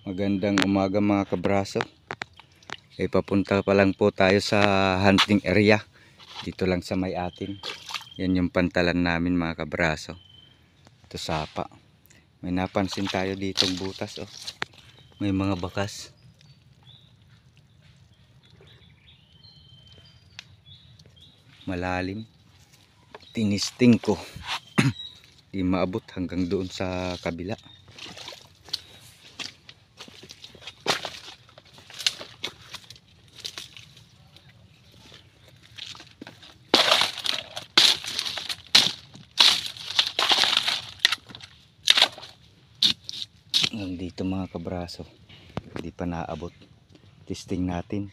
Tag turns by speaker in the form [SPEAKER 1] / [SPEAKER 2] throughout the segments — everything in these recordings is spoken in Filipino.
[SPEAKER 1] Magandang umaga mga kabraso. Papunta pa lang po tayo sa hunting area. Dito lang sa may atin. Yan yung pantalan namin mga kabraso. Ito sapa. May napansin tayo ditong butas oh. May mga bakas. Malalim. Tinisting ko. Di maabot hanggang doon sa kabila. Dito mga kabraso, hindi pa naabot. Testing natin.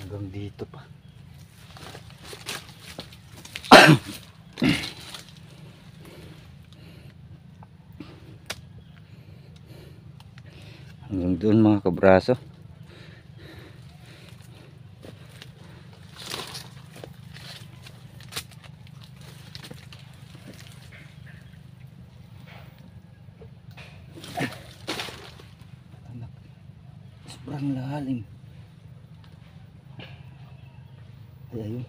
[SPEAKER 1] Hanggang dito pa. Hanggang doon mga kabraso. Sobrang lalim. Ayun.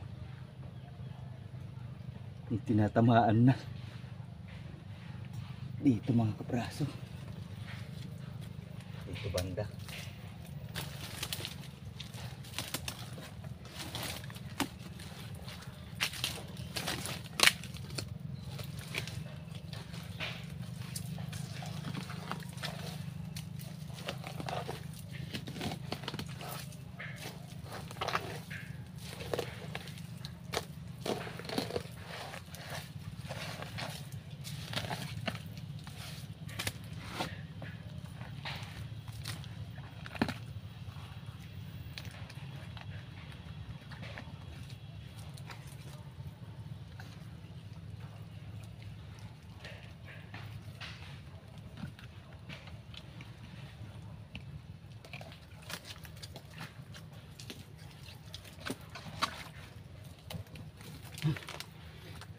[SPEAKER 1] Tinatamaan na. Dito mga kabraso. Dito banda.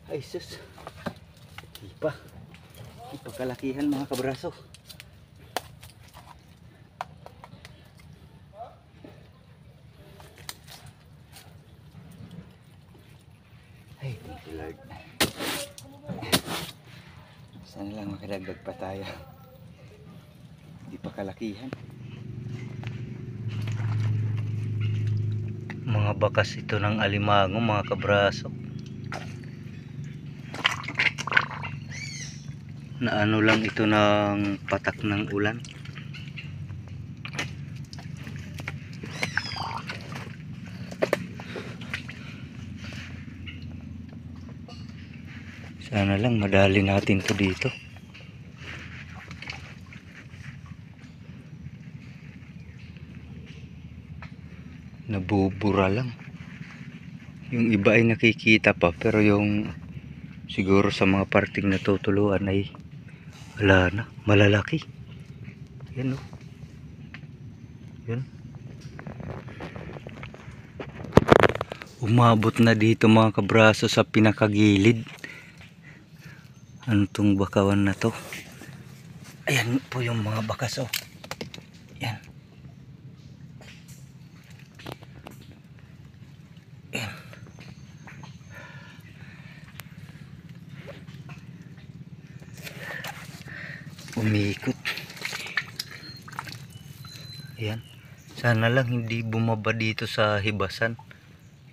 [SPEAKER 1] Ay sus, di pa kalakihan mga kabraso. Ay, thank you Lord. Sana lang makadagdag pa tayo. Di pa kalakihan. Mga bakas ito ng alimango mga kabraso. Na ano lang ito ng patak ng ulan. Sana lang madali natin to dito. Nabubura lang. Yung iba ay nakikita pa, pero yung siguro sa mga parting natutuluan ay wala na, malalaki. Yan o. Yan. Umabot na dito mga kabraso sa pinakagilid. Ano tong bakawan na to? Ayan po yung mga bakas, oh. Yan. Yan. Umiikot. Ayan. Sana lang hindi bumaba dito sa hibasan.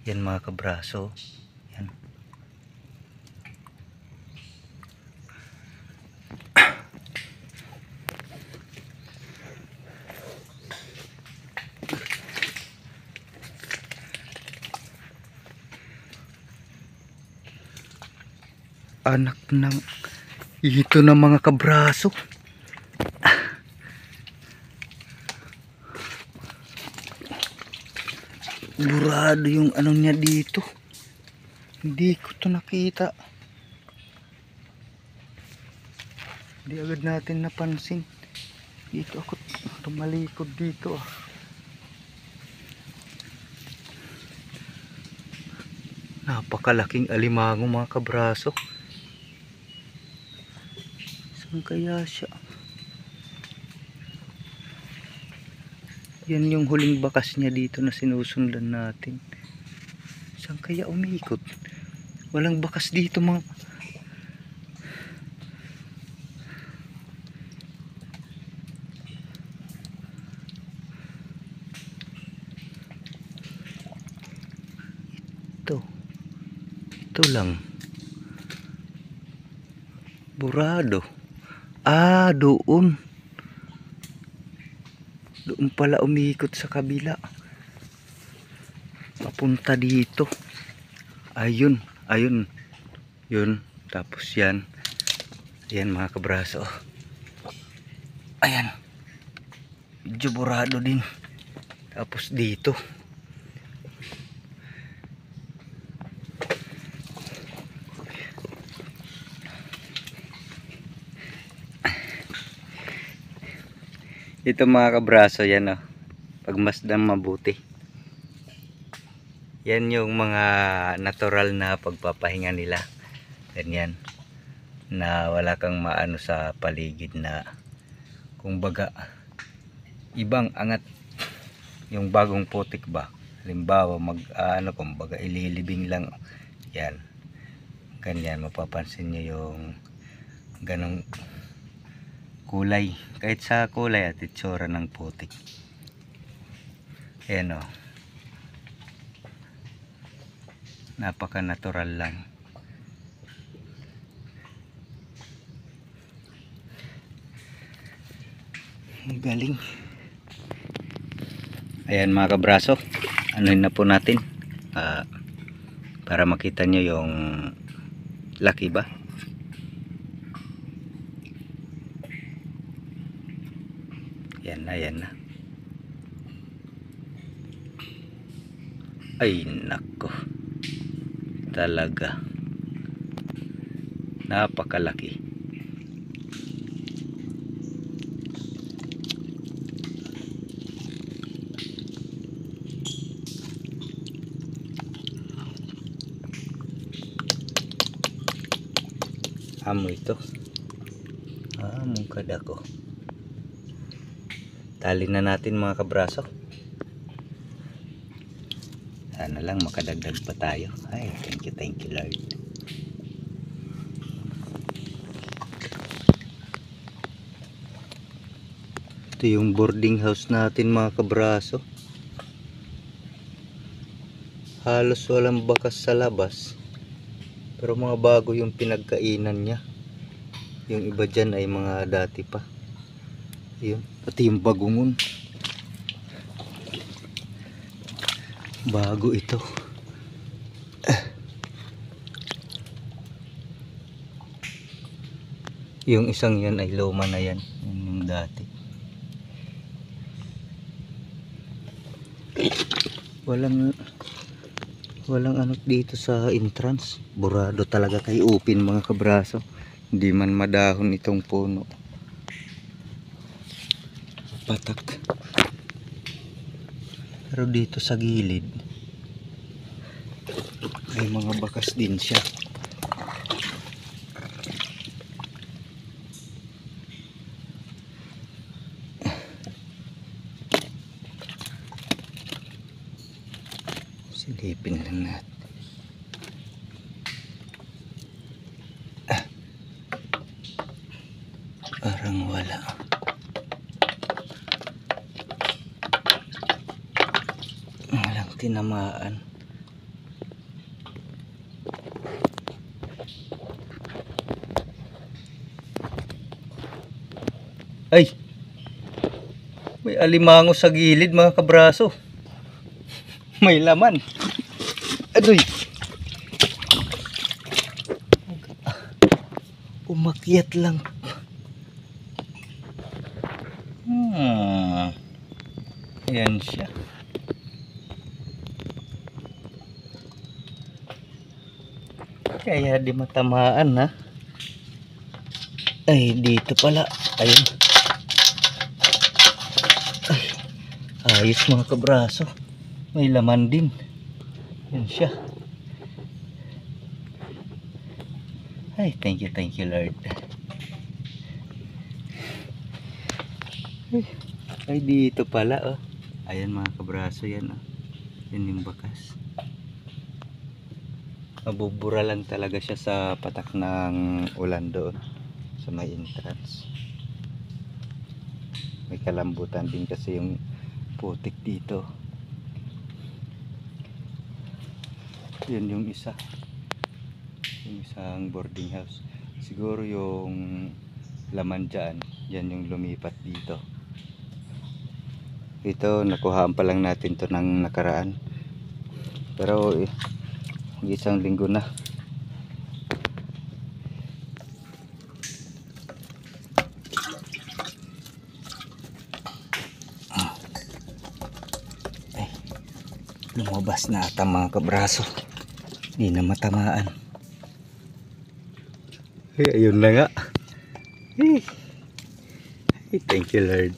[SPEAKER 1] Yan mga kabraso. Yan. Anak ng ito na mga kabraso. Burado yung ano niya dito. Hindi ko to nakita. Hindi agad natin napansin. Dito ako tumalikod dito, ah. Napakalaking alimango mga kabraso. Saan kaya siya? Yan yung huling bakas niya dito na sinusundan natin. Saan kaya umiikot? Walang bakas dito mga... Ito lang. Burado. Ah, doon. Doon pala umiikot sa kabila. Papunta dito. Ayun, ayun. Yun, tapos yan. Ayan mga kabraso. Ayan. Medyo burado din. Tapos dito. Ito mga kabraso, yan, oh. Pagmasdan mabuti. Yan yung mga natural na pagpapahinga nila. Ganyan. Na wala kang maano sa paligid na kumbaga ibang angat. Yung bagong putik ba? Halimbawa kumbaga ililibing lang. Yan. Ganyan, mapapansin nyo yung ganong kulay, kahit sa kulay at itsura ng putik. Ayan, o. Napaka natural lang. Galing. Ayan mga kabraso, anuhin na po natin para makita nyo yung laki ba. Ayan na. Ay nako, talaga napakalaki. Amo ito, among kadako. Tali na natin mga kabraso. Sana lang makadagdag pa tayo. Ay, thank you Lord. Ito yung boarding house natin mga kabraso. Halos walang bakas sa labas, pero mga bago yung pinagkainan niya. Yung iba dyan ay mga dati pa. Yun, pati yung bagungon bago ito. Yung isang yan ay luma na yan, yung dati. Walang ano dito sa entrance. Burado talaga kay upin mga kabraso. Hindi man madahon itong puno. Patak. Pero dito sa gilid may mga bakas din siya. wala. Walang tinamaan. Ay! May alimango sa gilid mga kabraso. May laman. Adoy! Umakyat lang. Ayan siya. Kaya di matamaan ha. Ay dito pala. Ayun. Ay, ayos mga kabraso. May laman din. Ayan siya. Ay, thank you Lord. Ay dito pala oh. Ayan mga kabraso yan oh. Yan yung bakas. Mabubura lang talaga siya sa patak ng ulan doon sa may entrance. May kalambutan din kasi yung putik dito. Yan yung isa. Yung isang boarding house. Siguro yung laman dyan, yan yung lumipat dito. Ito nakuhaan pa lang natin to ng nakaraan, pero isang linggo na. Ay, lumabas na ata mga kabraso, hindi na matamaan. Ay, ayun na nga. Ay, thank you Lord.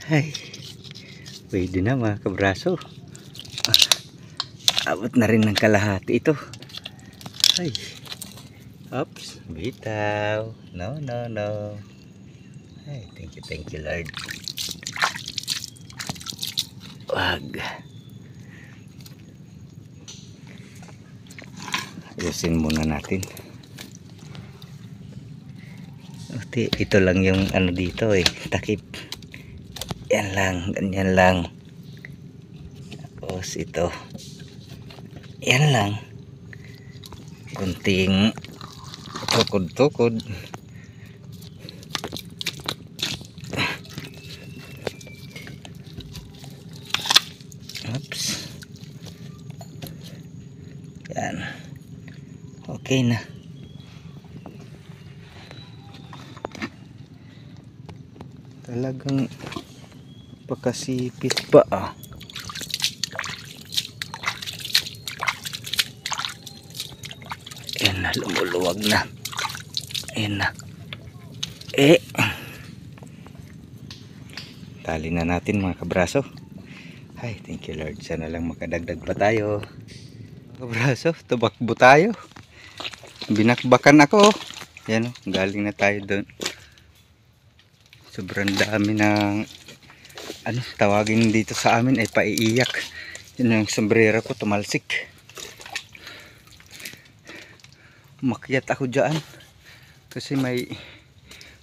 [SPEAKER 1] Ay, pwede na mga kabraso. Abot na rin ng kalahati ito. Ay, oops, bitaw. No. Ay, thank you Lord. Wag. Ayusin muna natin. Ito lang yung ano dito takip. Yan lang, ganyan lang. Tapos ito. Yan lang. Kunting tukod-tukod. Oops. Yan. Okay na. Talagang pakasipis pa Ayan na, lumuluwag na. Ayan na. Tali na natin mga kabraso. Ay, thank you Lord. Sana lang makadagdag pa tayo. Mga kabraso, tubakbo tayo. Binakbakan ako. Ayan galing na tayo doon. Sobrang dami ng tawagin dito sa amin ay paiiyak. Yun yung sombrero ko tumalsik. Umakyat ako dyan kasi may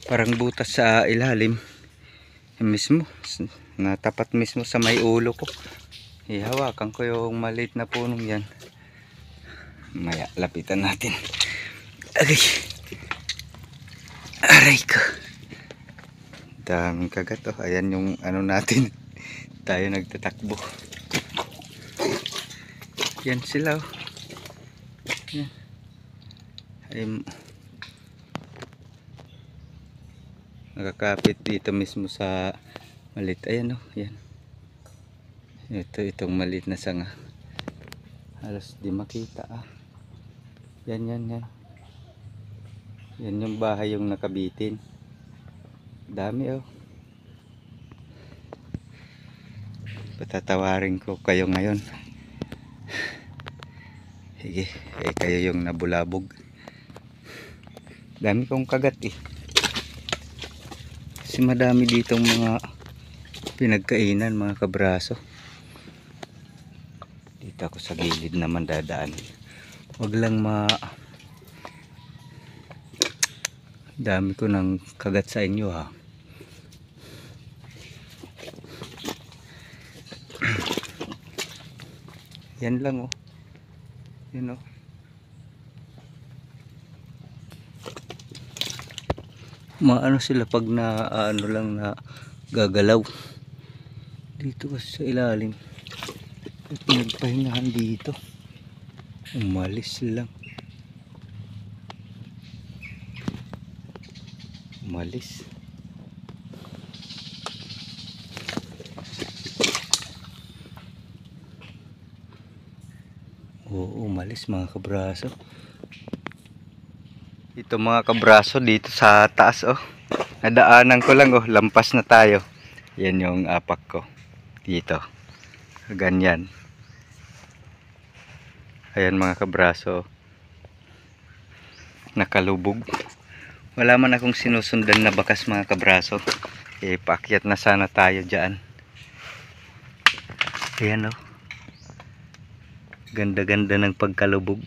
[SPEAKER 1] parang butas sa ilalim mismo, natapat mismo sa may ulo ko. Ihawakan ko yung maliit na punong yan. Maya lapitan natin. Agay, aray ko, daming kagat Ayan yung natin. Tayo nagtatakbo. Yan sila Yan. Nakakapit dito mismo sa maliit. Ayan yan. Itong maliit na sanga. Halos di makita Yan. Yan yung bahay yung nakabitin. Dami Patatawarin ko kayo ngayon. Sige, kayo yung nabulabog. Dami kong kagat kasi madami ditong mga pinagkainan mga kabraso. Dito ako sa gilid naman dadaan. Wag lang Dami ko ng kagat sa inyo ha. Yan lang oh. Yun oh. Maano sila pag na ano lang na gagalaw. Dito kasi sa ilalim. Pinagpahingahan dito. Umalis lang. Umalis. Oo, umalis mga kabraso. Ito mga kabraso dito sa taas oh. Nadaanan ko lang oh, lampas na tayo. Yan yung apak ko. Dito. Ganyan. Ayan mga kabraso. Nakalubog. Wala man akong sinusundan na bakas mga kabraso. Paakyat na sana tayo dyan. Ayan oh. Ganda-ganda ng pagkalubog.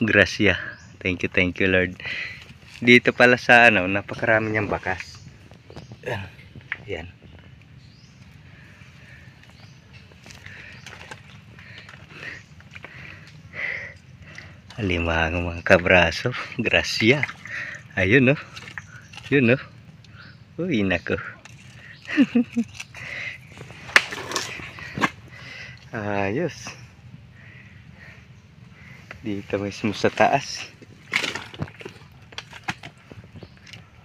[SPEAKER 1] Gracia. Thank you Lord. Dito pala sa ano, napakarami niyang bakas. Ayan. Alimango mga kabraso. Gracia. Ayun oh. Yun oh. Uy nako. Ayos. Dito mismo sa taas.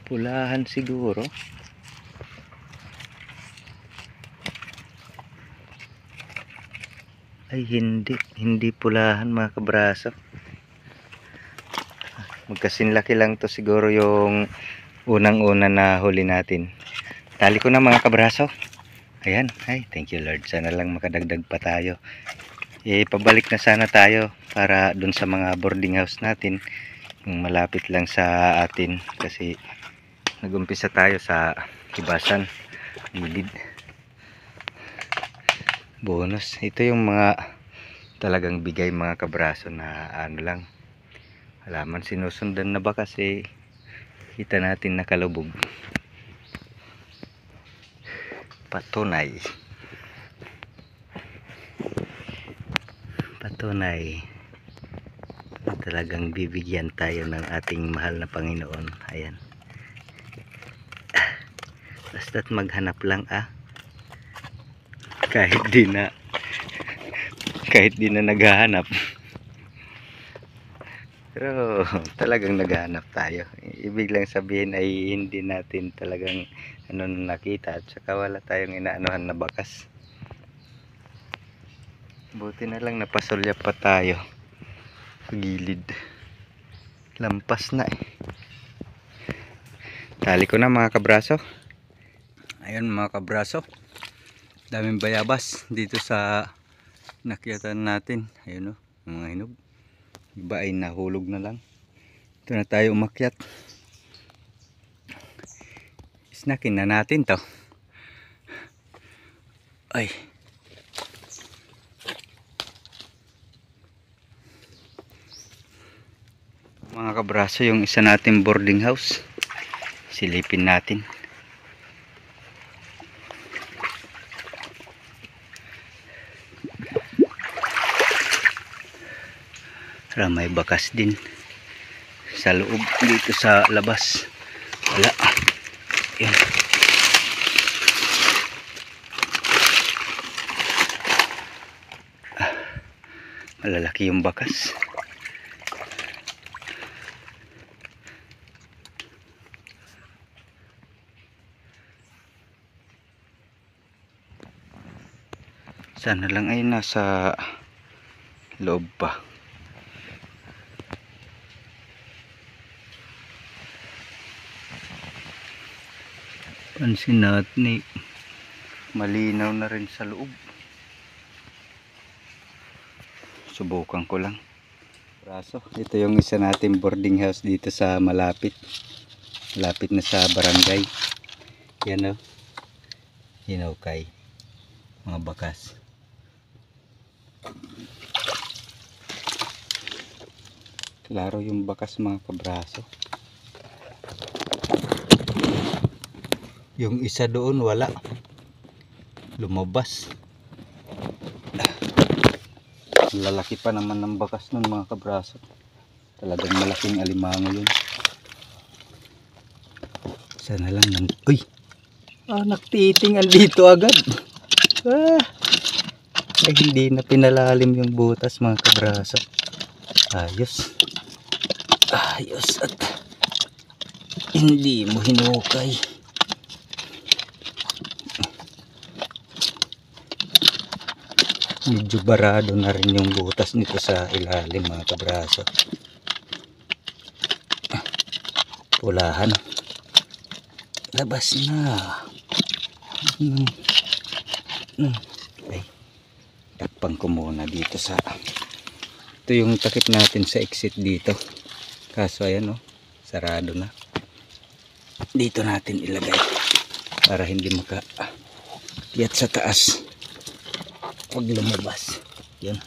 [SPEAKER 1] Pulahan siguro. Ay hindi pulahan mga kabraso. Magkasinlaki lang to siguro yung unang-una na huli natin. Tali ko na mga kabraso. Ayan, ay thank you Lord. Sana lang makadagdag pa tayo. Pabalik na sana tayo para dun sa mga boarding house natin. Yung malapit lang sa atin kasi nagumpisa tayo sa Hibasan. Gilid. Bonus. Ito yung mga talagang bigay mga kabraso na ano lang. Halaman sinusundan na ba kasi kita natin nakalubog. Patunay talagang bibigyan tayo ng ating mahal na Panginoon. Ayan, basta't maghanap lang kahit di na naghahanap pero talagang naghahanap tayo. Ibig lang sabihin ay hindi natin talagang ano nakita at saka wala tayong inaanuhan na bakas. Buti na lang napasulya pa tayo sa gilid. Lampas na Tali ko na mga kabraso. Ayun mga kabraso, daming bayabas dito sa nakyatan natin. Ayun o, mga hinog. Iba ay nahulog na lang. Ito na tayo umakyat. Snakin na natin to. Ay. Mga kabraso, yung isa natin boarding house. Silipin natin. May bakas din sa loob. Dito sa labas wala. Yan. Malalaki yung bakas. Sana lang ay nasa loob pa. Pansin natin malinaw na rin sa loob. Subukan ko lang. Braso, ito yung isa natin boarding house dito sa malapit na sa barangay. Yan o, hinukay mga bakas. Klaro yung bakas mga kabraso. Yung isa doon wala. Lumabas. Lalaki pa naman ng bakas nun mga kabraso. Talagang malaking alimango yun. Sana lang nang... Uy! Naktitingal dito agad. Ay, hindi na pinalalim yung butas mga kabraso. Ayos. Ayos at hindi mo hinukay. Medyo barado na rin yung butas nito sa ilalim mga kabraso. Pulahan. Labas na. Ay, takpan ko muna dito sa... Ito yung takip natin sa exit dito. Kaso ayan oh, sarado na. Dito natin ilagay para hindi maka-kiyat sa taas pag lumabas. Yan.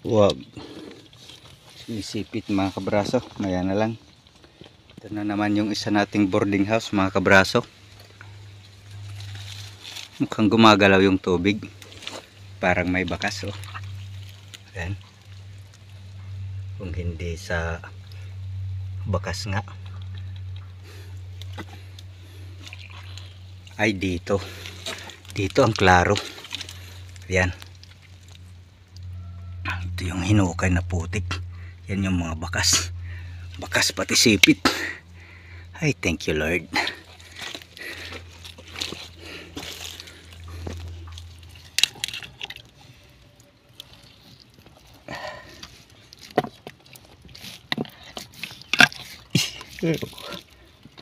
[SPEAKER 1] Wag isipit mga kabraso, maya na lang. Ito na naman yung isa nating boarding house mga kabraso. Mukhang gumagalaw yung tubig, parang may bakas oh. Ayan. Kung hindi sa bakas nga ay dito ang klaro. Ayan, ito yung hinukay na putik. Yan yung mga bakas pati sipit. Ay, thank you Lord.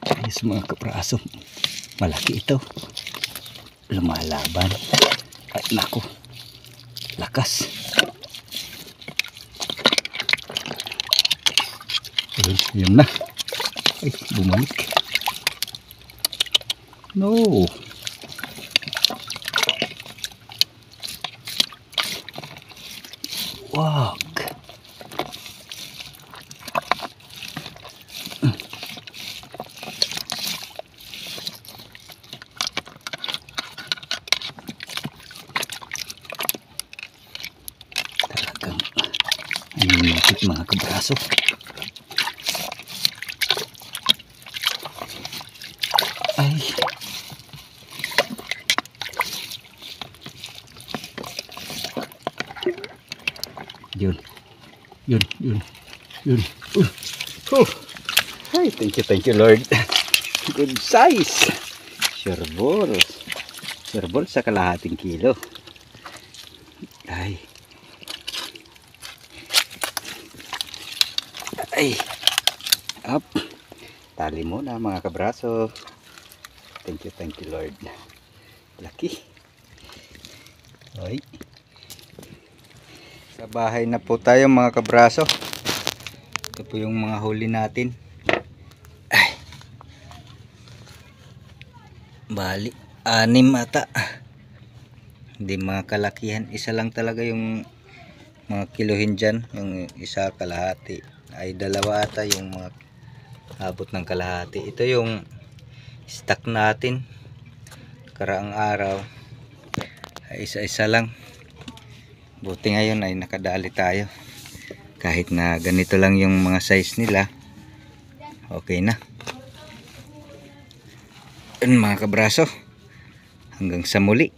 [SPEAKER 1] Ayos mga kapraso, malaki ito, lumalaban. Ay naku, lakas. Yun na. Ay, bumalik. No. Wag. Talagang animated mga kabraso. Ay. Yun. Ay, thank you Lord. Good size. Sherbol sa kalahating kilo. Ay. Up. Tali muna mga kabraso. Thank you Lord. Laki. Ay. Sa bahay na po tayo mga kabraso. Ito po yung mga huli natin. Ay. Bali, 6 ata. Hindi mga kalakihan. Isa lang talaga yung mga kiluhin dyan. Yung isa kalahati. Ay 2 ata yung mga abot ng kalahati. Ito yung stock natin karaang araw ay isa lang. Buti ngayon ay nakadali tayo, kahit na ganito lang yung mga size nila, okay na. Mga kabraso, hanggang sa muli.